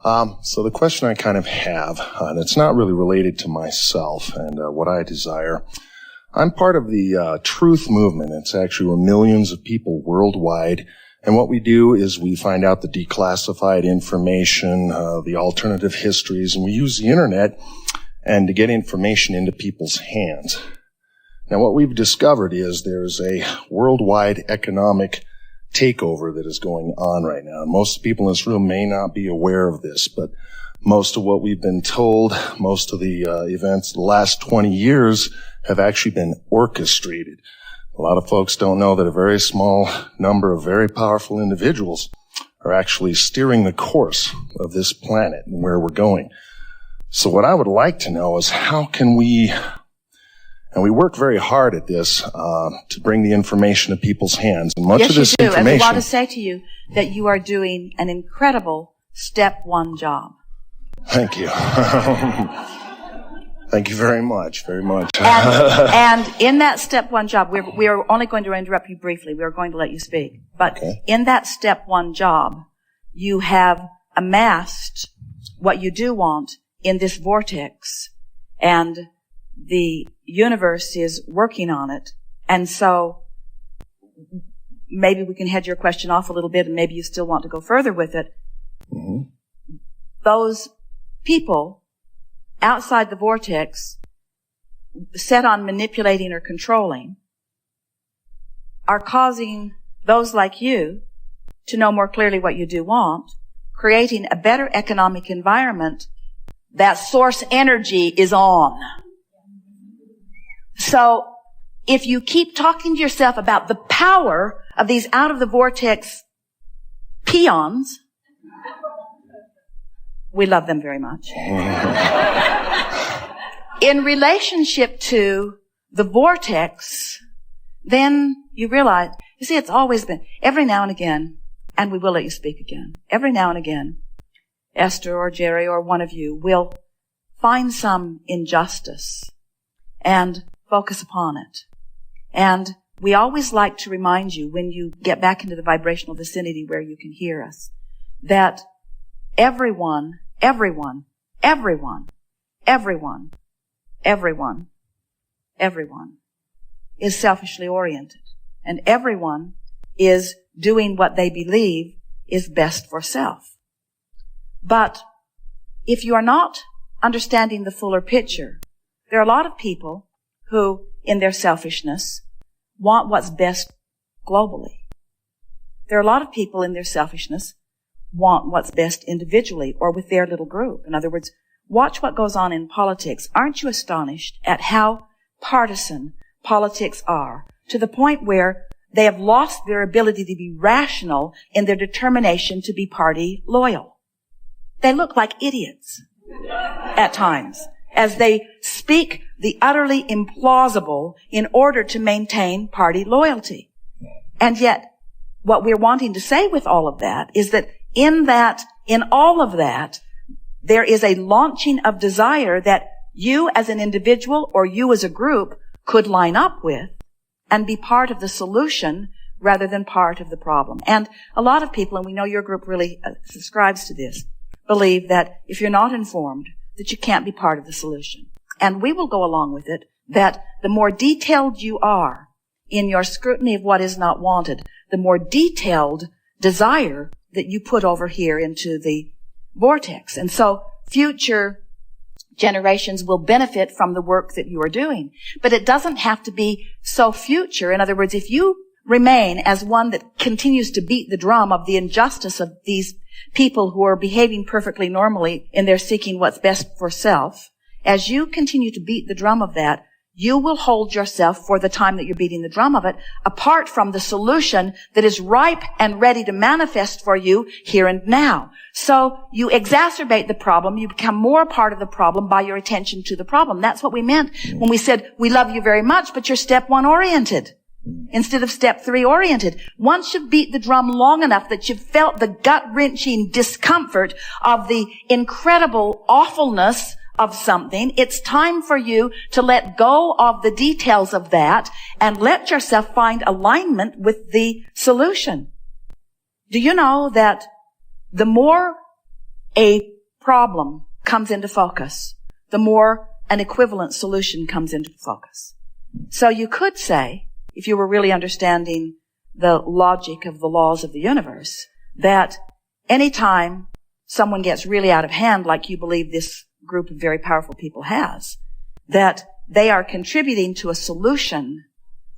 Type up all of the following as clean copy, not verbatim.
So the question I kind of have, and it's not really related to myself and what I desire. I'm part of the truth movement. It's actually we're millions of people worldwide. And what we do is we find out the declassified information, the alternative histories, and we use the internet and to get information into people's hands. Now what we've discovered is there's a worldwide economic takeover that is going on right now. Most people in this room may not be aware of this, but most of what we've been told, most of the events the last 20 years have actually been orchestrated. A lot of folks don't know that a very small number of very powerful individuals are actually steering the course of this planet and where we're going. So what I would like to know is how can we, and we work very hard at this, to bring the information to people's hands. And much of this information... Yes, you do. And I want to say to you that you are doing an incredible step one job. Thank you. Thank you very much, very much. And in that step one job, we are only going to interrupt you briefly. We are going to let you speak. But in that step one job, you have amassed what you do want in this vortex, and the universe is working on it. And so maybe we can head your question off a little bit, and maybe you still want to go further with it. Mm-hmm. Those people outside the vortex, set on manipulating or controlling, are causing those like you to know more clearly what you do want, creating a better economic environment. That source energy is on. So if you keep talking to yourself about the power of these out of the vortex peons, we love them very much. In relationship to the vortex, then you realize, you see, it's always been, every now and again, and we will let you speak again, every now and again, Esther or Jerry or one of you will find some injustice and focus upon it. And we always like to remind you, when you get back into the vibrational vicinity where you can hear us, that everyone is selfishly oriented. And everyone is doing what they believe is best for self. But if you are not understanding the fuller picture, there are a lot of people who, in their selfishness, want what's best globally. There are a lot of people in their selfishness want what's best individually or with their little group. In other words, watch what goes on in politics. Aren't you astonished at how partisan politics are, to the point where they have lost their ability to be rational in their determination to be party loyal? They look like idiots at times as they speak the utterly implausible in order to maintain party loyalty. And yet, what we're wanting to say with all of that is that in all of that, there is a launching of desire that you as an individual or you as a group could line up with and be part of the solution rather than part of the problem. And a lot of people, and we know your group really subscribes to this, believe that if you're not informed, that you can't be part of the solution. And we will go along with it, that the more detailed you are in your scrutiny of what is not wanted, the more detailed desire that you put over here into the vortex. And so future generations will benefit from the work that you are doing. But it doesn't have to be so future. In other words, if you remain as one that continues to beat the drum of the injustice of these people who are behaving perfectly normally in their seeking what's best for self, as you continue to beat the drum of that, you will hold yourself, for the time that you're beating the drum of it, apart from the solution that is ripe and ready to manifest for you here and now. So you exacerbate the problem. You become more a part of the problem by your attention to the problem. That's what we meant when we said, we love you very much, but you're step one oriented instead of step three oriented. Once you've beat the drum long enough that you've felt the gut-wrenching discomfort of the incredible awfulness of something, it's time for you to let go of the details of that and let yourself find alignment with the solution. Do you know that the more a problem comes into focus, the more an equivalent solution comes into focus. So you could say, if you were really understanding the logic of the laws of the universe, that anytime someone gets really out of hand, like you believe this group of very powerful people has, that they are contributing to a solution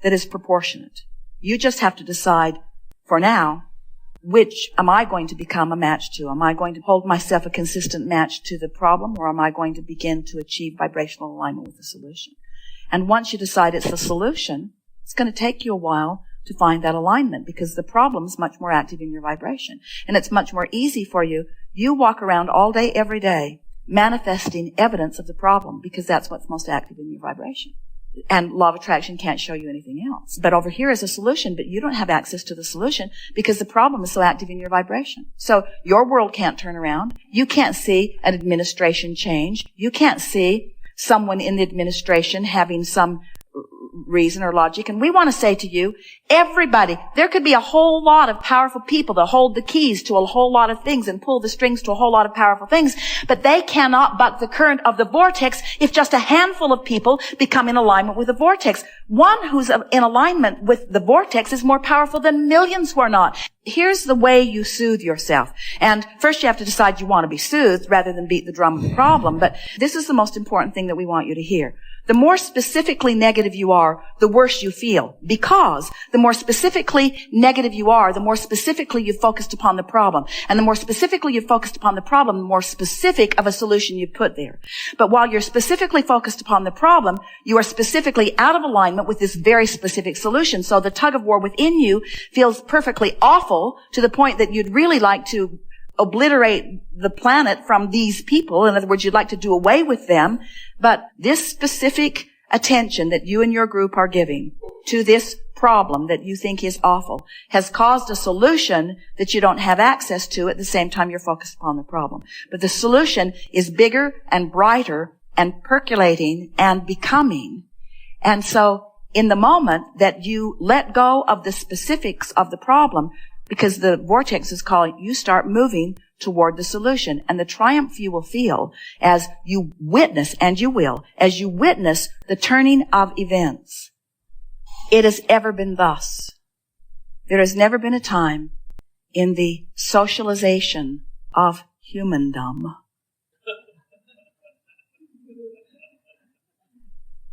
that is proportionate. You just have to decide, for now, which am I going to become a match to? Am I going to hold myself a consistent match to the problem, or am I going to begin to achieve vibrational alignment with the solution? And once you decide it's the solution, it's going to take you a while to find that alignment, because the problem's much more active in your vibration. And it's much more easy for you. You walk around all day, every day, manifesting evidence of the problem, because that's what's most active in your vibration. And law of attraction can't show you anything else. But over here is a solution, but you don't have access to the solution because the problem is so active in your vibration. So your world can't turn around. You can't see an administration change. You can't see someone in the administration having some reason or logic. And we want to say to you, everybody, there could be a whole lot of powerful people that hold the keys to a whole lot of things and pull the strings to a whole lot of powerful things, but they cannot buck the current of the vortex if just a handful of people become in alignment with the vortex. One who's in alignment with the vortex is more powerful than millions who are not. Here's the way you soothe yourself. And first you have to decide you want to be soothed rather than beat the drum of the problem. But this is the most important thing that we want you to hear. The more specifically negative you are, the worse you feel. Because the more specifically negative you are, the more specifically you've focused upon the problem. And the more specifically you've focused upon the problem, the more specific of a solution you put there. But while you're specifically focused upon the problem, you are specifically out of alignment with this very specific solution. So the tug of war within you feels perfectly awful to the point that you'd really like to obliterate the planet from these people. In other words, you'd like to do away with them. But this specific attention that you and your group are giving to this problem that you think is awful has caused a solution that you don't have access to at the same time you're focused upon the problem. But the solution is bigger and brighter and percolating and becoming. And so in the moment that you let go of the specifics of the problem, because the vortex is calling, you start moving toward the solution. And the triumph you will feel as you witness, and you will, as you witness the turning of events. It has ever been thus. There has never been a time in the socialization of humandom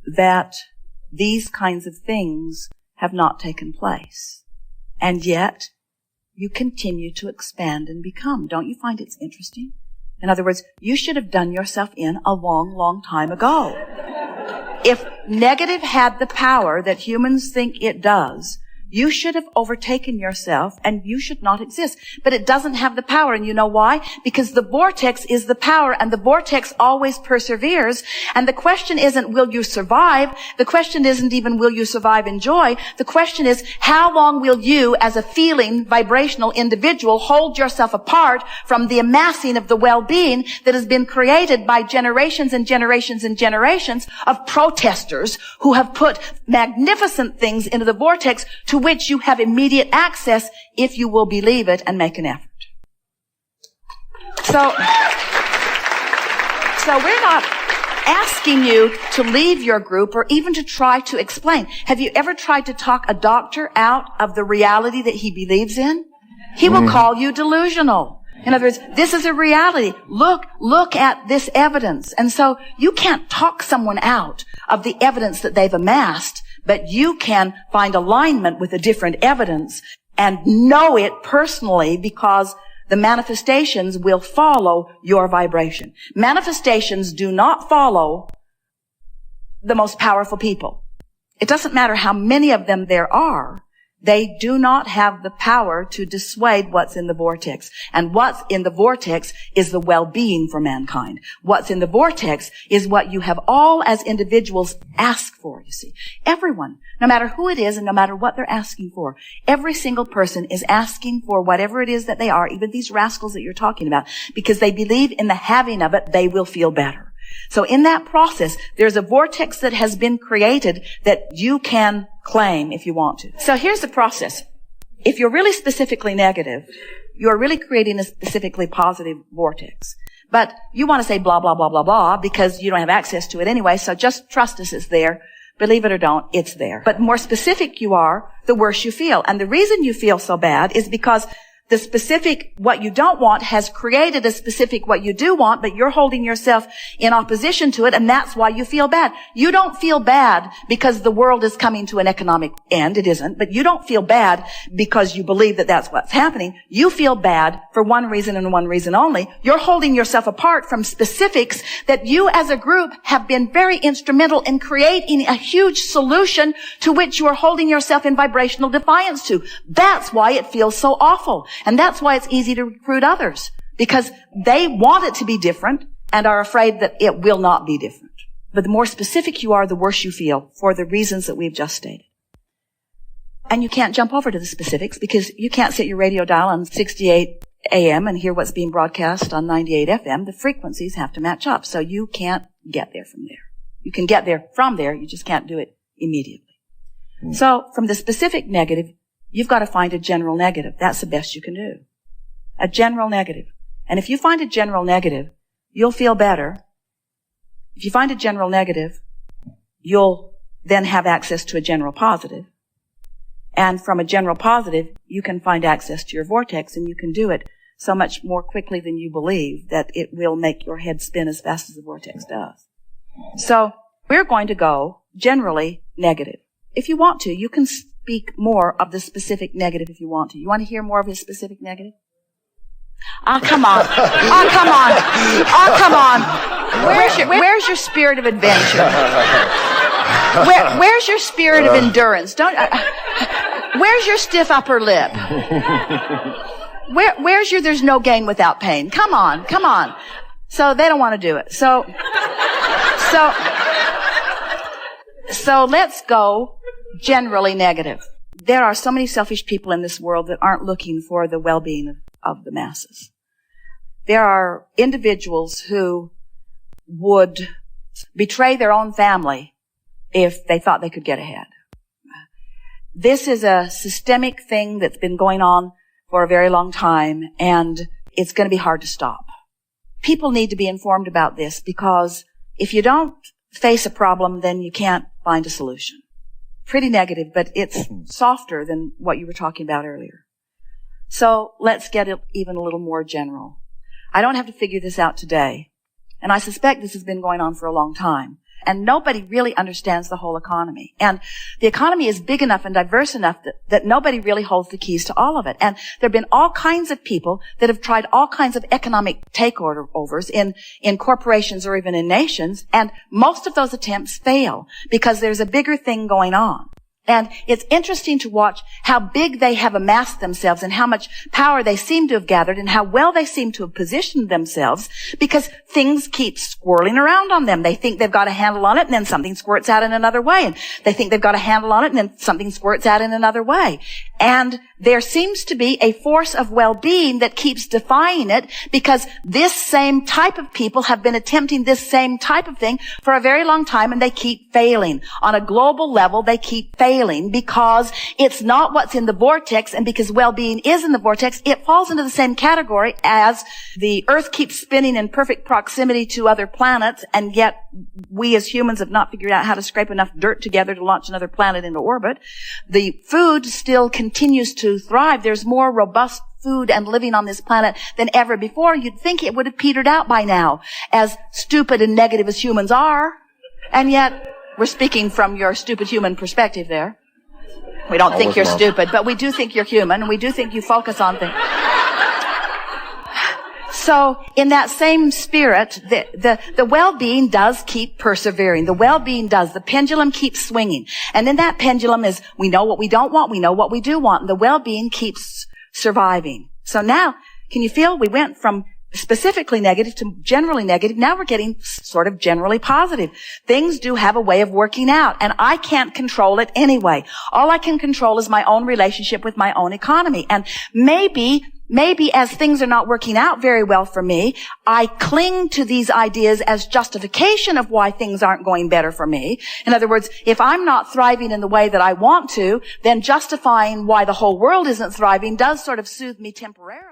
that these kinds of things have not taken place. And yet, you continue to expand and become. Don't you find it's interesting? In other words, you should have done yourself in a long, long time ago. If negative had the power that humans think it does, you should have overtaken yourself and you should not exist. But it doesn't have the power. And you know why? Because the vortex is the power, and the vortex always perseveres. And the question isn't, will you survive? The question isn't even, will you survive in joy? The question is, how long will you, as a feeling, vibrational individual, hold yourself apart from the amassing of the well-being that has been created by generations and generations and generations of protesters who have put magnificent things into the vortex to which you have immediate access if you will believe it and make an effort. So we're not asking you to leave your group or even to try to explain. Have you ever tried to talk a doctor out of the reality that he believes in? He will call you delusional. In other words, this is a reality. Look at this evidence. And so you can't talk someone out of the evidence that they've amassed, but you can find alignment with a different evidence and know it personally, because the manifestations will follow your vibration. Manifestations do not follow the most powerful people. It doesn't matter how many of them there are. They do not have the power to dissuade what's in the vortex. And what's in the vortex is the well-being for mankind. What's in the vortex is what you have all as individuals asked for, you see. Everyone, no matter who it is and no matter what they're asking for, every single person is asking for whatever it is that they are, even these rascals that you're talking about, because they believe in the having of it, they will feel better. So in that process, there's a vortex that has been created that you can claim if you want to. So here's the process. If you're really specifically negative, you're really creating a specifically positive vortex. But you want to say blah, blah, blah, blah, blah, because you don't have access to it anyway, so just trust us, it's there. Believe it or don't, it's there. But the more specific you are, the worse you feel. And the reason you feel so bad is because the specific what you don't want has created a specific what you do want, but you're holding yourself in opposition to it, and that's why you feel bad. You don't feel bad because the world is coming to an economic end. It isn't. But you don't feel bad because you believe that that's what's happening. You feel bad for one reason and one reason only. You're holding yourself apart from specifics that you as a group have been very instrumental in creating a huge solution to which you are holding yourself in vibrational defiance to. That's why it feels so awful. And that's why it's easy to recruit others, because they want it to be different and are afraid that it will not be different. But the more specific you are, the worse you feel for the reasons that we've just stated. And you can't jump over to the specifics because you can't set your radio dial on 68 AM and hear what's being broadcast on 98 FM. The frequencies have to match up. So you can't get there from there. You can get there from there. You just can't do it immediately. So from the specific negative, you've got to find a general negative. That's the best you can do. A general negative. And if you find a general negative, you'll feel better. If you find a general negative, you'll then have access to a general positive. And from a general positive, you can find access to your vortex, and you can do it so much more quickly than you believe that it will make your head spin as fast as the vortex does. So we're going to go generally negative. If you want to, you can speak more of the specific negative if you want to. You want to hear more of his specific negative? Oh, come on. Oh, come on. Oh, come on. Where's your spirit of adventure? Where's your spirit of endurance? Where's your stiff upper lip? Where's your there's no gain without pain? Come on, come on. So they don't want to do it. So let's go generally negative. There are so many selfish people in this world that aren't looking for the well-being of the masses. There are individuals who would betray their own family if they thought they could get ahead. This is a systemic thing that's been going on for a very long time, and it's going to be hard to stop. People need to be informed about this, because if you don't face a problem, then you can't find a solution. Pretty negative, but it's softer than what you were talking about earlier. So let's get it even a little more general. I don't have to figure this out today, and I suspect this has been going on for a long time. And nobody really understands the whole economy. And the economy is big enough and diverse enough that nobody really holds the keys to all of it. And there have been all kinds of people that have tried all kinds of economic takeovers in corporations or even in nations. And most of those attempts fail because there's a bigger thing going on. And it's interesting to watch how big they have amassed themselves and how much power they seem to have gathered and how well they seem to have positioned themselves, because things keep swirling around on them. They think they've got a handle on it, and then something squirts out in another way. And they think they've got a handle on it, and then something squirts out in another way. And there seems to be a force of well-being that keeps defying it, because this same type of people have been attempting this same type of thing for a very long time, and they keep failing. On a global level, they keep failing because it's not what's in the vortex, and because well-being is in the vortex, it falls into the same category as the Earth keeps spinning in perfect proximity to other planets, and yet we as humans have not figured out how to scrape enough dirt together to launch another planet into orbit. The food still continues to thrive. There's more robust food and living on this planet than ever before. You'd think it would have petered out by now, as stupid and negative as humans are. And yet, we're speaking from your stupid human perspective there. We don't think you're stupid, but we do think you're human, and we do think you focus on things. So, in that same spirit, the well-being does keep persevering. The well-being does. The pendulum keeps swinging. And in that pendulum is, we know what we don't want, we know what we do want, and the well-being keeps surviving. So now, can you feel we went from specifically negative to generally negative? Now we're getting sort of generally positive. Things do have a way of working out, and I can't control it anyway. All I can control is my own relationship with my own economy. And maybe as things are not working out very well for me, I cling to these ideas as justification of why things aren't going better for me. In other words, if I'm not thriving in the way that I want to, then justifying why the whole world isn't thriving does sort of soothe me temporarily.